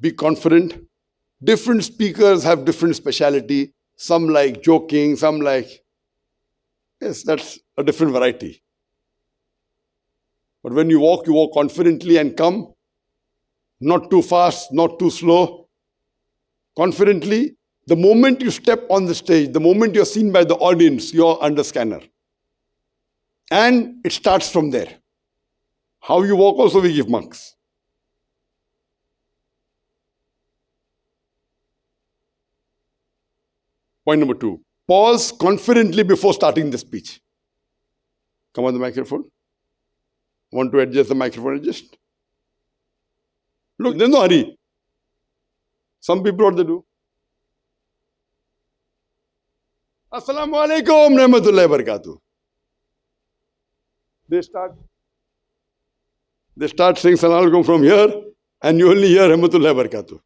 be confident. Different speakers have different speciality. Some like joking, some like, yes, that's a different variety. But when you walk confidently and come, not too fast, not too slow. Confidently, the moment you step on the stage, the moment you're seen by the audience, you're under scanner. And it starts from there. How you walk also we give marks. Point number 2. Pause confidently before starting the speech. Come on the microphone. Want to adjust the microphone? Adjust. Look, there's no hurry. Some people, what they do? Assalamu alaikum rahmatullahi wa barakatuh. They start saying Assalamu alaikum from here, and you only hear rahmatullahi wa barakatuh.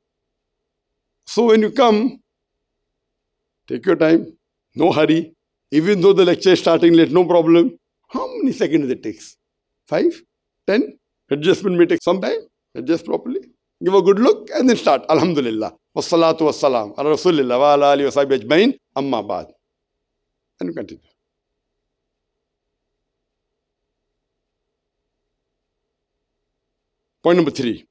So when you come, take your time, no hurry. Even though the lecture is starting late, no problem. How many seconds it takes? 5? 10? Adjustment may take some time. Adjust properly. Give a good look and then start. Alhamdulillah. Wassalatu wassalam. Ala Rasulillah wa ala alihi wa sahbihi ajmain. Amma ba'd. And you continue. Point number 3.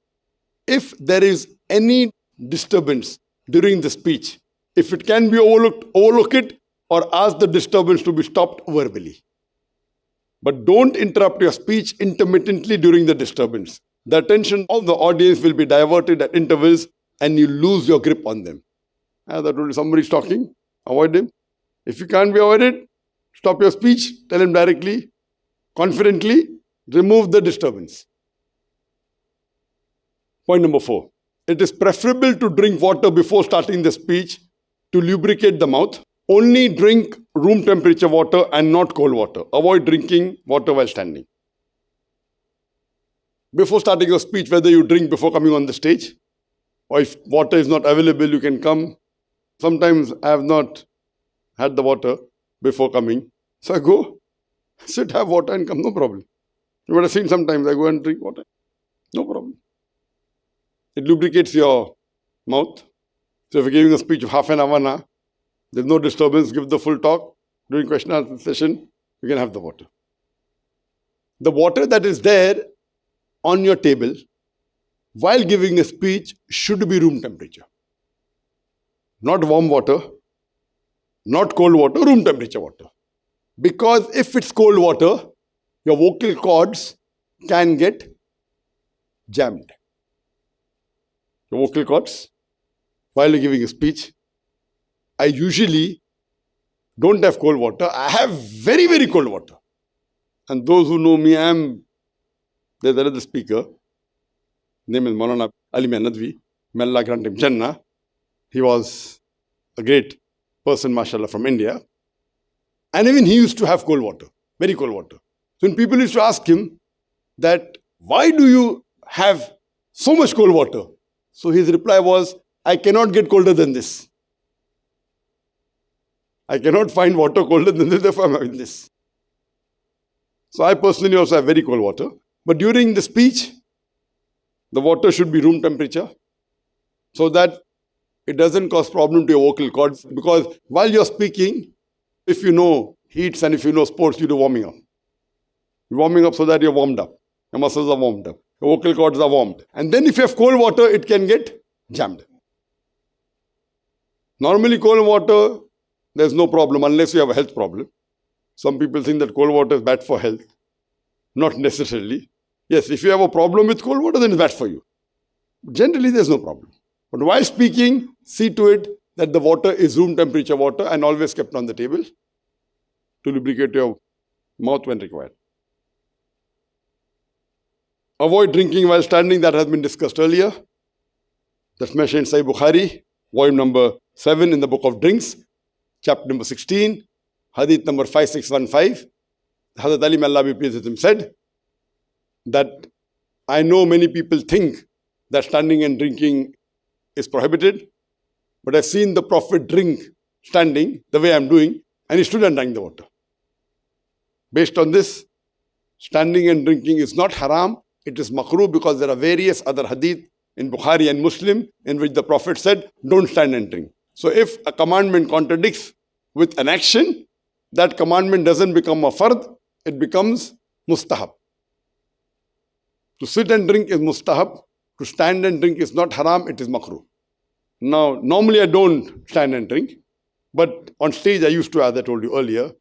If there is any disturbance during the speech, if it can be overlooked, overlook it or ask the disturbance to be stopped verbally. But don't interrupt your speech intermittently during the disturbance. The attention of the audience will be diverted at intervals and you lose your grip on them. As I told you, somebody is talking, avoid him. If you can't be avoided, stop your speech, tell him directly, confidently, remove the disturbance. Point number 4. It is preferable to drink water before starting the speech to lubricate the mouth. Only drink room temperature water and not cold water. Avoid drinking water while standing. Before starting your speech, whether you drink before coming on the stage, or if water is not available, you can come. Sometimes I have not had the water before coming. So I go, sit, have water and come, no problem. You would have seen sometimes I go and drink water. No problem. It lubricates your mouth. So if you're giving a speech of half an hour now, there's no disturbance, give the full talk. During question and answer session, you can have the water. The water that is there on your table while giving a speech should be room temperature. Not warm water, not cold water, room temperature water. Because if it's cold water, your vocal cords can get jammed. Your vocal cords, while you're giving a speech, I usually don't have cold water. I have very, very cold water. And those who know me, there's another speaker, name is Maulana Ali Nadvi, may Allah grant him Jannah. He was a great person, mashallah, from India. And even he used to have cold water, very cold water. So when people used to ask him that, why do you have so much cold water? So his reply was, I cannot get colder than this. I cannot find water colder than this, therefore I'm having this. So I personally also have very cold water. But during the speech, the water should be room temperature so that it doesn't cause problem to your vocal cords. Because while you're speaking, if you know heats and if you know sports, you do warming up. You're warming up so that you're warmed up. Your muscles are warmed up. Your vocal cords are warmed. And then if you have cold water, it can get jammed. Normally cold water, there's no problem unless you have a health problem. Some people think that cold water is bad for health. Not necessarily. Yes, if you have a problem with cold water, then it's bad for you. Generally, there's no problem. But while speaking, see to it that the water is room temperature water and always kept on the table to lubricate your mouth when required. Avoid drinking while standing, that has been discussed earlier. That's mentioned in Sahih Bukhari, volume number 7 in the book of drinks, chapter number 16, hadith number 5615. Hazrat Ali, may Allah be pleased with him, said that I know many people think that standing and drinking is prohibited, but I've seen the Prophet drink standing the way I'm doing, and he stood and drank the water. Based on this, standing and drinking is not haram, it is makruh, because there are various other hadith in Bukhari and Muslim, in which the Prophet said, don't stand and drink. So if a commandment contradicts with an action, that commandment doesn't become a fard, it becomes mustahab. To sit and drink is mustahab. To stand and drink is not haram, it is makruh. Now, normally I don't stand and drink, but on stage I used to, as I told you earlier.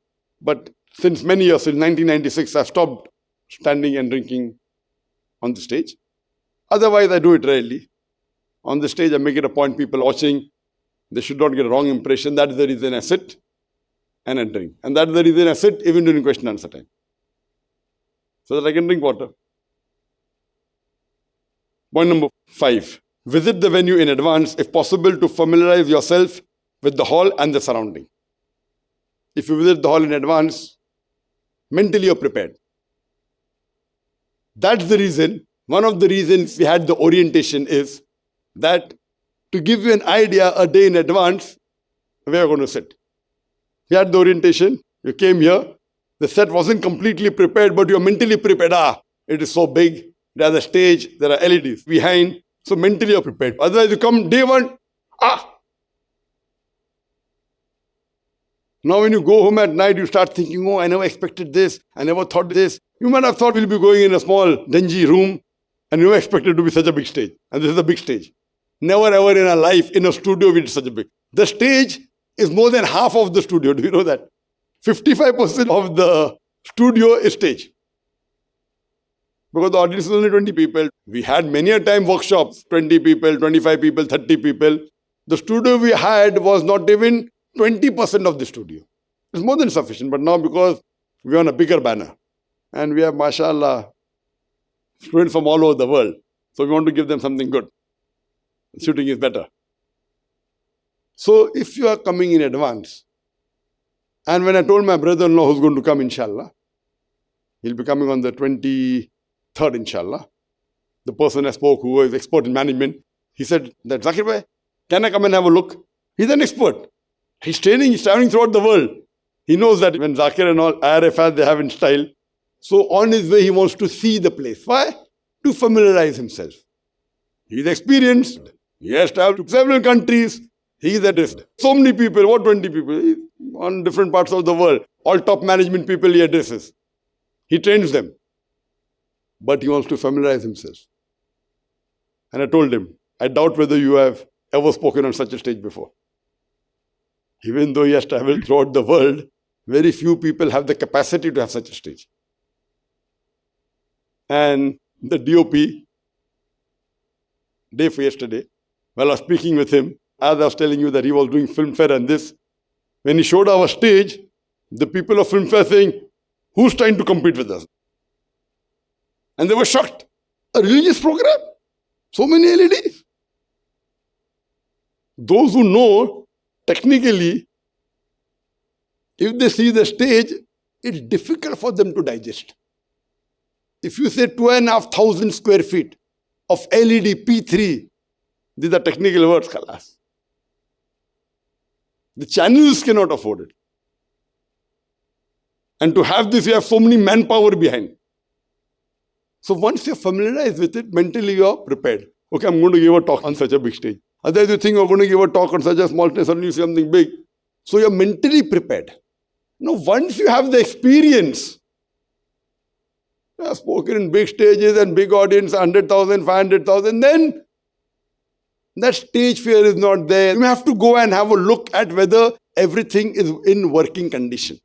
But since many years, since 1996, I've stopped standing and drinking on the stage. Otherwise, I do it rarely. On the stage, I make it a point, people watching, they should not get a wrong impression. That is the reason I sit and I drink. And that is the reason I sit even during question and answer time, so that I can drink water. Point number 5. Visit the venue in advance, if possible, to familiarize yourself with the hall and the surrounding. If you visit the hall in advance, mentally you're prepared. That's the reason, one of the reasons we had the orientation is that to give you an idea a day in advance, where you're going to sit. We had the orientation, you came here, the set wasn't completely prepared, but you're mentally prepared. It is so big, there's a stage, there are LEDs behind, so mentally you're prepared. Otherwise you come day one, Now when you go home at night, you start thinking, oh, I never expected this, I never thought this. You might have thought we'll be going in a small, dingy room, and you never expected to be such a big stage. And this is a big stage. Never ever in our life, in a studio, we did such a big. The stage is more than half of the studio. Do you know that? 55% of the studio is stage. Because the audience is only 20 people. We had many a time workshops, 20 people, 25 people, 30 people. The studio we had was not even 20% of the studio. It's more than sufficient. But now because we're on a bigger banner and we have, mashallah, students from all over the world. So we want to give them something good. Shooting is better. So if you are coming in advance, and when I told my brother-in-law who's going to come, inshallah, he'll be coming on the 23rd, inshallah. The person I spoke, who is expert in management, he said that, Zakir bhai, can I come and have a look? He's an expert. He's training, he's traveling throughout the world. He knows that when Zakir and all IRFs, they have in style. So on his way, he wants to see the place. Why? To familiarize himself. He's experienced. He has traveled to several countries. He's addressed so many people, what 20 people, he's on different parts of the world. All top management people he addresses. He trains them. But he wants to familiarize himself. And I told him, I doubt whether you have ever spoken on such a stage before. Even though he has traveled throughout the world, very few people have the capacity to have such a stage. And the DOP, day for yesterday, while I was speaking with him, as I was telling you that he was doing Filmfare and this, when he showed our stage, the people of Filmfare saying, who's trying to compete with us? And they were shocked. A religious program? So many LEDs? Those who know, technically, if they see the stage, it's difficult for them to digest. If you say 2,500 square feet of LED P3, these are technical words, khalas. The channels cannot afford it. And to have this, you have so many manpower behind. So once you're familiarized with it, mentally you're prepared. Okay, I'm going to give a talk on such a big stage. Otherwise you think you're going to give a talk on such a small stage, suddenly you see something big. So you're mentally prepared. Now once you have the experience, you have spoken in big stages and big audience, 100,000, 500,000, then that stage fear is not there. You have to go and have a look at whether everything is in working condition.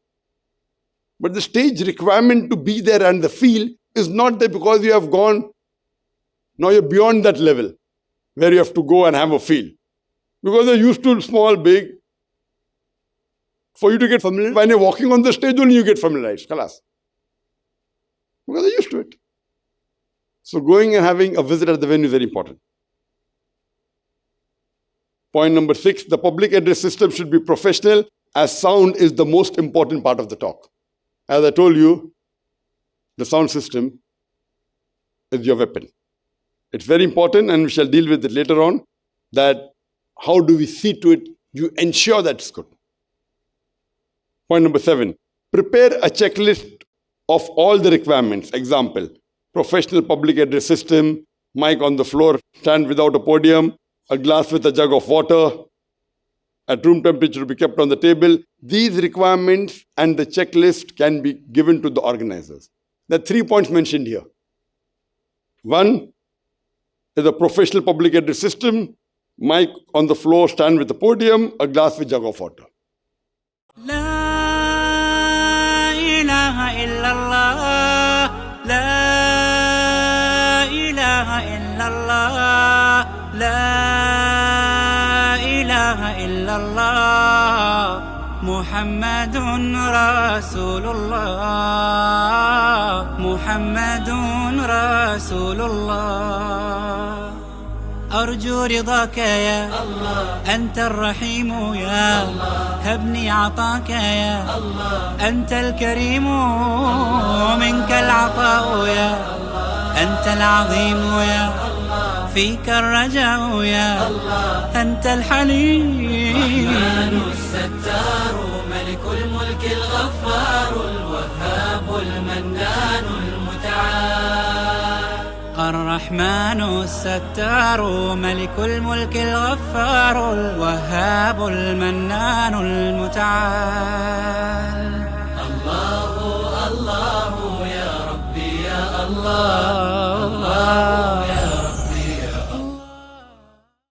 But the stage requirement to be there and the feel is not there because you have gone, now you're beyond that level where you have to go and have a feel. Because you're used to small, big. For you to get familiar, when you're walking on the stage only you get familiarized. Khalas. Because you're used to it. So going and having a visit at the venue is very important. Point number 6, the public address system should be professional as sound is the most important part of the talk. As I told you, the sound system is your weapon. It's very important and we shall deal with it later on, that how do we see to it, you ensure that it's good. Point number 7, prepare a checklist of all the requirements. Example, professional public address system, mic on the floor, stand without a podium, a glass with a jug of water, at room temperature to be kept on the table. These requirements and the checklist can be given to the organizers. There are 3 points mentioned here. One is a professional public address system, mic on the floor, stand with a podium, a glass with jug of water. La ilaha illallah, la ilaha illallah, la ilaha illallah, Muhammadun Rasulullah, Muhammadun Rasulullah. أرجو رضاك يا الله، أنت الرحيم يا الله، هبني عطاك يا الله، أنت الكريم منك العطاء يا الله، أنت العظيم يا الله، فيك الرجاء يا الله، أنت الحليم. الرحمن الستار ملك الملك الغفار الوهاب المنان المتعال. الرحمن الستار ملك الملك الغفار الوهاب المنان المتعال.